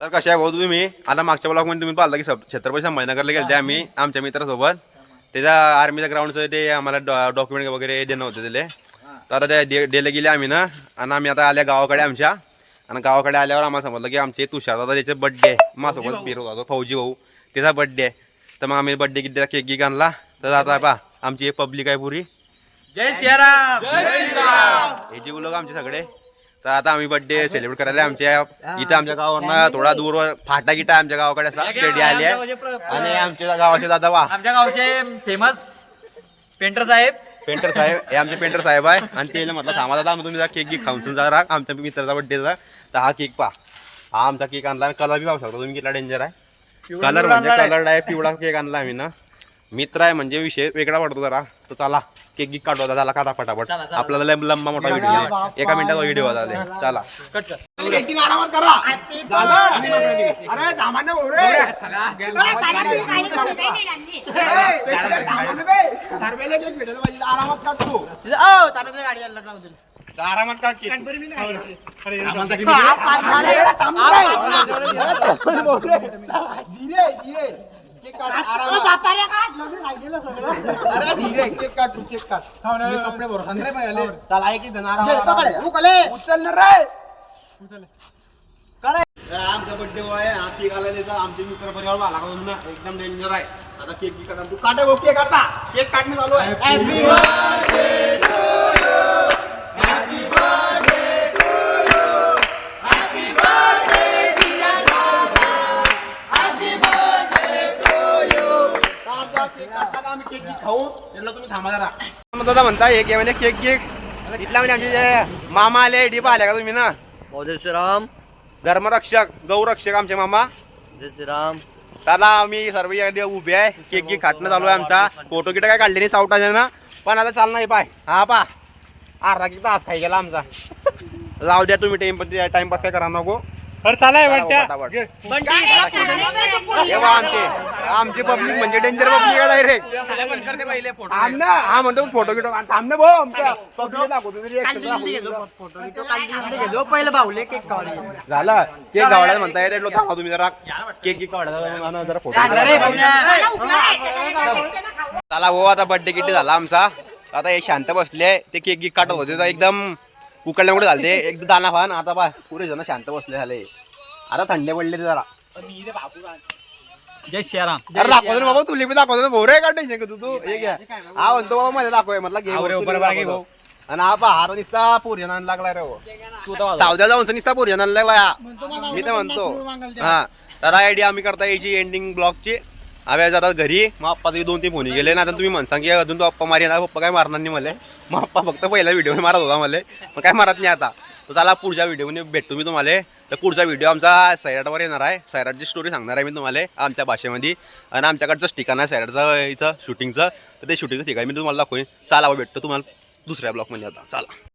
तर कशा आहे भाऊ तुम्ही? आता मागच्या ब्लॉगमध्ये तुम्ही पाहिलं की छत्रपती संभाजीनगरला गेले आम्ही आमच्या मित्रासोबत. त्याच्या आर्मीच्या ग्राउंडचं ते आम्हाला डॉक्युमेंट वगैरे देणं होतं दिले. तर आता त्या डेला गेले आम्ही ना, आणि आम्ही आता आल्या गावाकडे आमच्या. आणि गावाकडे आल्यावर आम्हाला समजलं की आमचे तुषार दादा त्याचे बड्डे आहे. माझ्यासोबत फिरत होतो फौजी भाऊ, त्याचा बड्डे आहे. तर मग आम्ही बड्डे किती केक गिक आणला. तर आता पहा आमची पब्लिक आहे पुरी. जय सियाराम. हे जे लोक आमचे सगळे. तर आता आम्ही बड्डे सेलिब्रेट करायला आमच्या इथं आमच्या गावावरनं थोडा दूरवर फाटा गिटा आमच्या गावाकडे असा पेढी आली आहे. आणि आमच्या गावाचे दादा वा आमच्या गावचे फेमस पेंटर साहेब. पेंटर साहेब हे आमचे पेंटर साहेब आहे. आणि ते म्हटलं थांबा दादा तुम्ही जरा केक गिक खाऊन जरा आमच्या मित्राचा बड्डेचा. तर हा केक पहा, हा आमचा केक आणला. कलर बी पाहू शकता तुम्ही किती डेंजर आहे. कलर म्हणजे कलर आहे पिवळा केक आणला आम्ही ना. मित्र आहे म्हणजे विषय वेगळा पडतो जरा. तर चला केक गिक काढू आता, झाला काढा फटाफट. आपल्याला लंबा मोठा व्हिडिओ आहे, एका मिनिटाचा व्हिडिओ होता ते. चला कट कर. आरामात करा दादा. अरे दामाने भाऊ रे सर्वेला केक भेटेल पाहिजे. आरामात काढतो आरामात काढ केक. जिरे जिरे केक काढ आरामात. अरे धीरे केक काढ तू केक काढ. कपडे भरवसान रे पाहिले. चला एक जण आरामात उचल ना रे. आमचा बड्डे आहे. हा केक आला त्याचा आमचे मित्र परिवार मला ना एकदम डेंजर आहे. आता केक गिक काढा तू काटे भाऊ केक आता. केक काढणे चालू आहे. Happy birthday to you. Happy birthday to you. Happy birthday dear dada. Happy birthday to you. दादा केक काढता आम्ही केक गिक खाऊ. त्यांना तुम्ही थांबा जरा. दादा म्हणता हे के म्हणजे केक गिक इथला म्हणजे आमचे मामा आले डिपा आले का तुम्ही ना. जय श्रीराम. धर्मरक्षक गौरक्षक आमचे मामा. जय श्रीराम. त्याला आम्ही सर्व उभे आहे. केक गिक खाटणं चालू आहे आमचा. फोटो गिट काय काढले नाही सावटाच्या ना, पण आता चाल नाही पाय. हा पा अर्धा किती तास खाई गेला आमचा. जाऊ द्या तुम्ही टाइमपास काय करा नको. आमची पब्लिक म्हणजे डेंजर पब्लिक आहे डायरेक्ट. हा म्हणतो फोटो गिटो थांबणे भाऊ आमचा पब्लिक दाखवतो पहिलं बाहुले केक झालं. केक गावड्यात म्हणता येत दाखवा तुम्ही जरा. केक गिक गावड्या जरा फोटो. चला हो आता बर्थडे किती झाला आमचा. आता हे शांत बसले. ते केक गिक काटत होते तर एकदम उकळल्या कुठे झाले एकदम दाना फान. आता बा पुरे जण शांत बसले झाले. आता थंडे पडले ते जरा. जय सियाराम. अरे दाखवतो ना बाबा तुला बी दाखवतो भाऊ रे. काय टेन्शन घेतो तू हे घ्या. हा म्हणतो बाबा मध्ये दाखव म्हटलं घे भाऊ. आणि हा पा हा निस्ता पोरजण लागलाय रे भाऊ. सावद्या जाऊन निस्ता पोरजण लागला. मी तर म्हणतो हा. तर आयडिया आम्ही करता यायची एंडिंग ब्लॉगची. आम्ही जातात घरी. मग पप्पा तुम्ही 2-3 फोन गेले ना. आता तुम्ही म्हणसा की अजून तो पप्पा मारी ना. पप्पा काय मारणार नाही मला. मग पप्पा फक्त पहिला व्हिडिओ मारत होता मला. मग काय मारत नाही आता. तर चला पुढच्या व्हिडिओमध्ये भेटतो मी तुम्हाला. तर पुढचा व्हिडिओ आमचा सैराटवर येणार आहे. सैराटची स्टोरी सांगणार आहे मी तुम्हाला आमच्या भाषेमध्ये. आणि आमच्याकडचंच ठिकाण आहे सैराटचं इथं शूटिंगचं. तर ते शूटिंगचं ठिकाण मी तुम्हाला दाखवेन. चला भेटतो तुम्हाला दुसऱ्या ब्लॉगमध्ये आता. चला.